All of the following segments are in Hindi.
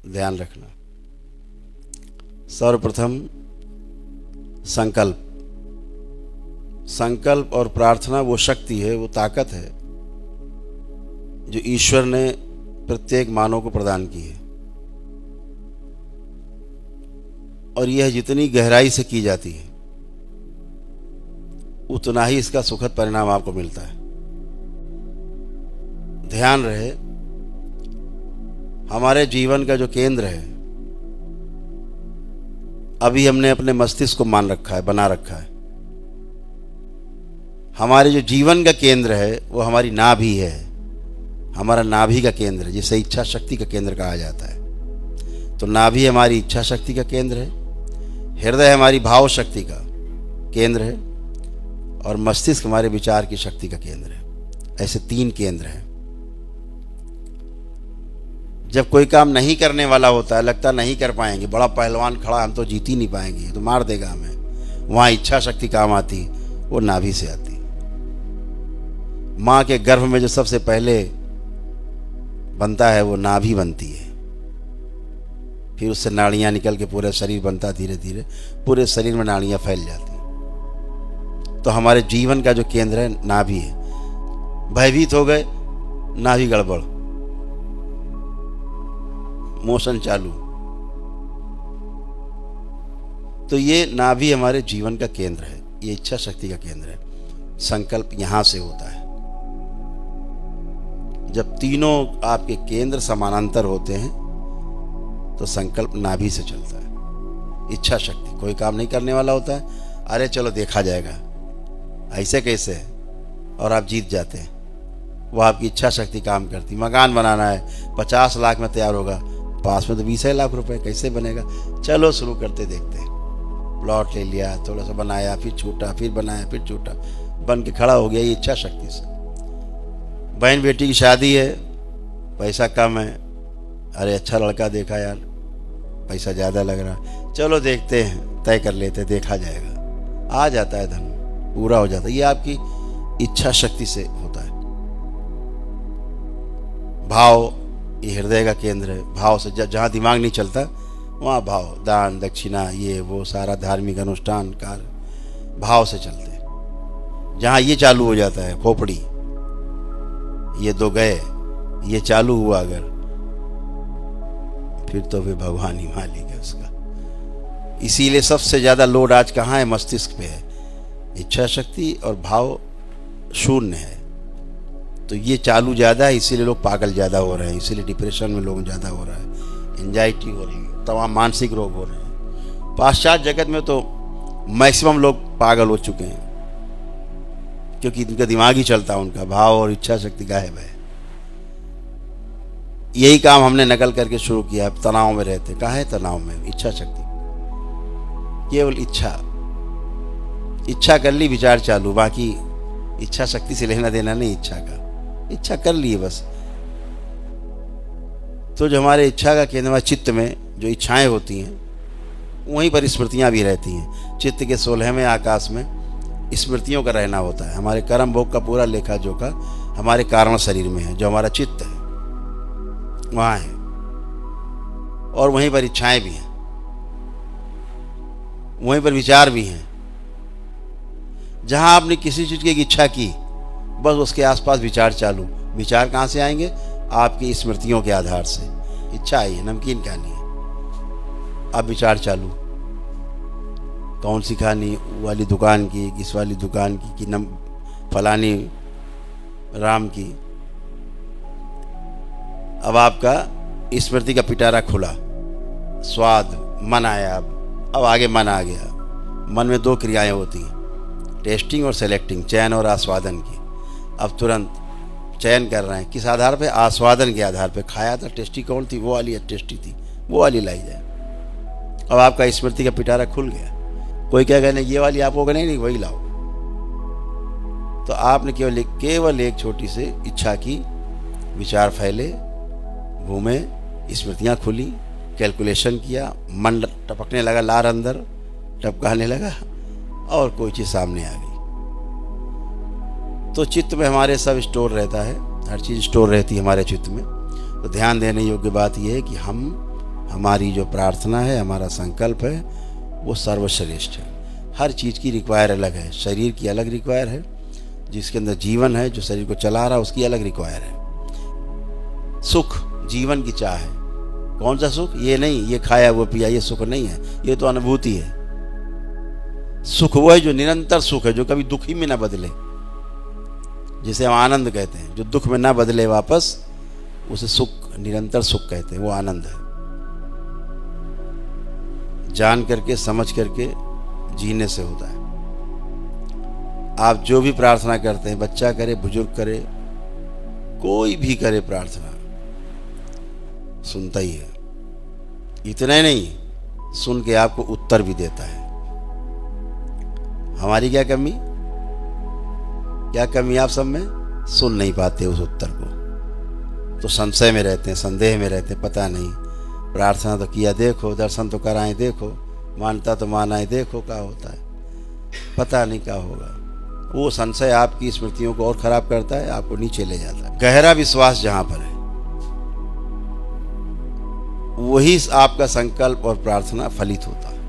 ध्यान रखना। सर्वप्रथम संकल्प। संकल्प और प्रार्थना वो शक्ति है, वो ताकत है जो ईश्वर ने प्रत्येक मानव को प्रदान की है, और यह जितनी गहराई से की जाती है उतना ही इसका सुखद परिणाम आपको मिलता है। ध्यान रहे, हमारे जीवन का जो केंद्र है, अभी हमने अपने मस्तिष्क को मान रखा है, बना रखा है। हमारे जो जीवन का केंद्र है वो हमारी नाभि है, हमारा नाभि का केंद्र है, जिसे इच्छा शक्ति का केंद्र कहा जाता है। तो नाभि हमारी इच्छा शक्ति का केंद्र है, हृदय हमारी भाव शक्ति का केंद्र है, और मस्तिष्क हमारे विचार की शक्ति का केंद्र है। ऐसे 3 केंद्र हैं। जब कोई काम नहीं करने वाला होता है, लगता नहीं कर पाएंगे, बड़ा पहलवान खड़ा, हम तो जीत ही नहीं पाएंगे, तो मार देगा हमें, वहाँ इच्छा शक्ति काम आती, वो नाभि से आती। माँ के गर्भ में जो सबसे पहले बनता है वो नाभि बनती है, फिर उससे नाड़ियाँ निकल के पूरे शरीर बनता, धीरे धीरे पूरे शरीर में नाड़ियाँ फैल जाती। तो हमारे जीवन का जो केंद्र है नाभि है। भयभीत हो गए, नाभि गड़बड़, मोशन चालू। तो ये नाभि हमारे जीवन का केंद्र है, ये इच्छा शक्ति का केंद्र है। संकल्प यहाँ से होता है। जब तीनों आपके केंद्र समानांतर होते हैं तो संकल्प नाभि से चलता है। इच्छा शक्ति, कोई काम नहीं करने वाला होता है, अरे चलो देखा जाएगा, ऐसे कैसे है, और आप जीत जाते हैं। वो आपकी इच्छा शक्ति काम करती। मकान बनाना है, 50 लाख में तैयार होगा, पास में तो 20 लाख रुपए, कैसे बनेगा, चलो शुरू करते देखते हैं। प्लॉट ले लिया, थोड़ा सा बनाया, फिर छूटा, फिर बनाया, फिर छूटा, बन के खड़ा हो गया। ये इच्छा शक्ति से। बहन बेटी की शादी है, पैसा कम है, अरे अच्छा लड़का देखा यार, पैसा ज़्यादा लग रहा है, चलो देखते हैं, तय कर लेते, देखा जाएगा, आ जाता है धन, पूरा हो जाता है। ये आपकी इच्छा शक्ति से होता है। भाव, ये हृदय का केंद्र है। भाव से जहाँ दिमाग नहीं चलता वहाँ भाव, दान दक्षिणा, ये वो सारा धार्मिक अनुष्ठान कार्य भाव से चलते हैं। जहाँ ये चालू हो जाता है, खोपड़ी, ये 2 गए, ये चालू हुआ अगर, फिर तो फिर भगवान ही मालिक है उसका। इसीलिए सबसे ज़्यादा लोड आज कहाँ है? मस्तिष्क पे है। इच्छा शक्ति और भाव शून्य है, तो ये चालू ज़्यादा है, इसीलिए लोग पागल ज़्यादा हो रहे हैं, इसीलिए डिप्रेशन में लोग ज़्यादा हो रहा है, एंजाइटी हो रही है, तमाम मानसिक रोग हो रहे हैं। पाश्चात्य जगत में तो मैक्सिमम लोग पागल हो चुके हैं, क्योंकि इनका दिमाग ही चलता है, उनका भाव और इच्छा शक्ति गायब है। यही काम हमने नकल करके शुरू किया। तनाव में रहते, कहाँ है तनाव में? इच्छा शक्ति, केवल इच्छा कर ली, विचार चालू, बाकी इच्छा शक्ति से लेना देना नहीं। इच्छा कर ली बस। तो जो हमारे इच्छा का केंद्र, चित्त में जो इच्छाएं होती हैं, वहीं पर स्मृतियां भी रहती हैं। चित्त के 16वें आकाश में स्मृतियों का रहना होता है। हमारे कर्म भोग का पूरा लेखा जोखा हमारे कारण शरीर में है, जो हमारा चित्त है वहाँ है, और वहीं पर इच्छाएं भी हैं, वहीं पर विचार भी हैं। जहाँ आपने किसी चीज़ की इच्छा की, बस उसके आसपास विचार चालू। विचार कहाँ से आएंगे? आपकी स्मृतियों के आधार से। इच्छा आई है, नमकीन खानी है, अब विचार चालू, कौन सी खानी, वाली दुकान की, किस वाली दुकान की, कि नम फलानी राम की। अब आपका स्मृति का पिटारा खुला, स्वाद, मन आया। अब आगे मन आ गया। मन में 2 क्रियाएं होती हैं, टेस्टिंग और सेलेक्टिंग, चयन और आस्वादन की। अब तुरंत चयन कर रहे हैं, किस आधार पे? आस्वादन के आधार पे। खाया था, टेस्टी कौन थी? वो वाली टेस्टी थी, वो वाली लाई जाए। अब आपका स्मृति का पिटारा खुल गया। कोई क्या कहना, ये वाली आप होगा, नहीं वही लाओ। तो आपने केवल एक छोटी सी इच्छा की, विचार फैले, घूमे, स्मृतियाँ खुली, कैलकुलेशन किया, मन टपकने लगा, लार अंदर टपकाने लगा, और कोई चीज़ सामने आ गई। तो चित्त में हमारे सब स्टोर रहता है, हर चीज़ स्टोर रहती है हमारे चित्त में। तो ध्यान देने योग्य बात यह है कि हम हमारी जो प्रार्थना है, हमारा संकल्प है, वो सर्वश्रेष्ठ है। हर चीज़ की रिक्वायर अलग है। शरीर की अलग रिक्वायर है, जिसके अंदर जीवन है, जो शरीर को चला रहा है, उसकी अलग रिक्वायर है। सुख जीवन की चाह है। कौन सा सुख? ये नहीं ये खाया वो पिया, ये सुख नहीं है, ये तो अनुभूति है। सुख वो है जो निरंतर सुख है, जो कभी दुखी में ना बदले, जिसे हम आनंद कहते हैं। जो दुख में ना बदले वापस, उसे सुख, निरंतर सुख कहते हैं, वो आनंद है। जान करके समझ करके जीने से होता है। आप जो भी प्रार्थना करते हैं, बच्चा करे, बुजुर्ग करे, कोई भी करे प्रार्थना, सुनता ही है। इतना ही नहीं, सुन के आपको उत्तर भी देता है। हमारी क्या कमी आप सब में? सुन नहीं पाते उस उत्तर को, तो संशय में रहते हैं, संदेह में रहते हैं। पता नहीं, प्रार्थना तो किया देखो, दर्शन तो कराएं देखो, मानता तो मानाएं देखो, क्या होता है, पता नहीं क्या होगा। वो संशय आपकी स्मृतियों को और खराब करता है, आपको नीचे ले जाता है। गहरा विश्वास जहां पर है, वही आपका संकल्प और प्रार्थना फलित होता है।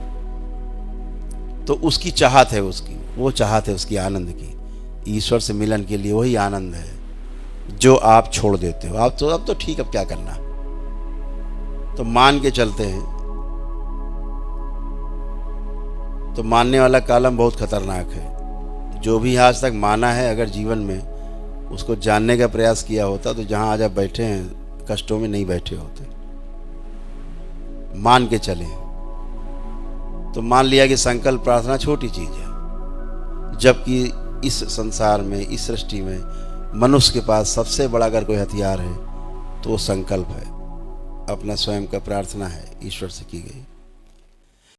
तो उसकी चाहत है, वो चाहत है उसकी आनंद की, ईश्वर से मिलन के लिए वही आनंद है जो आप छोड़ देते हो। आप तो अब तो ठीक, अब क्या करना, तो मान के चलते हैं। तो मानने वाला कालम बहुत खतरनाक है। जो भी आज तक माना है, अगर जीवन में उसको जानने का प्रयास किया होता, तो जहां आज आप बैठे हैं कष्टों में नहीं बैठे होते। मान के चले, तो मान लिया कि संकल्प प्रार्थना छोटी चीज है, जबकि इस संसार में, इस सृष्टि में मनुष्य के पास सबसे बड़ा अगर कोई हथियार है तो वो संकल्प है, अपना स्वयं का प्रार्थना है, ईश्वर से की गई।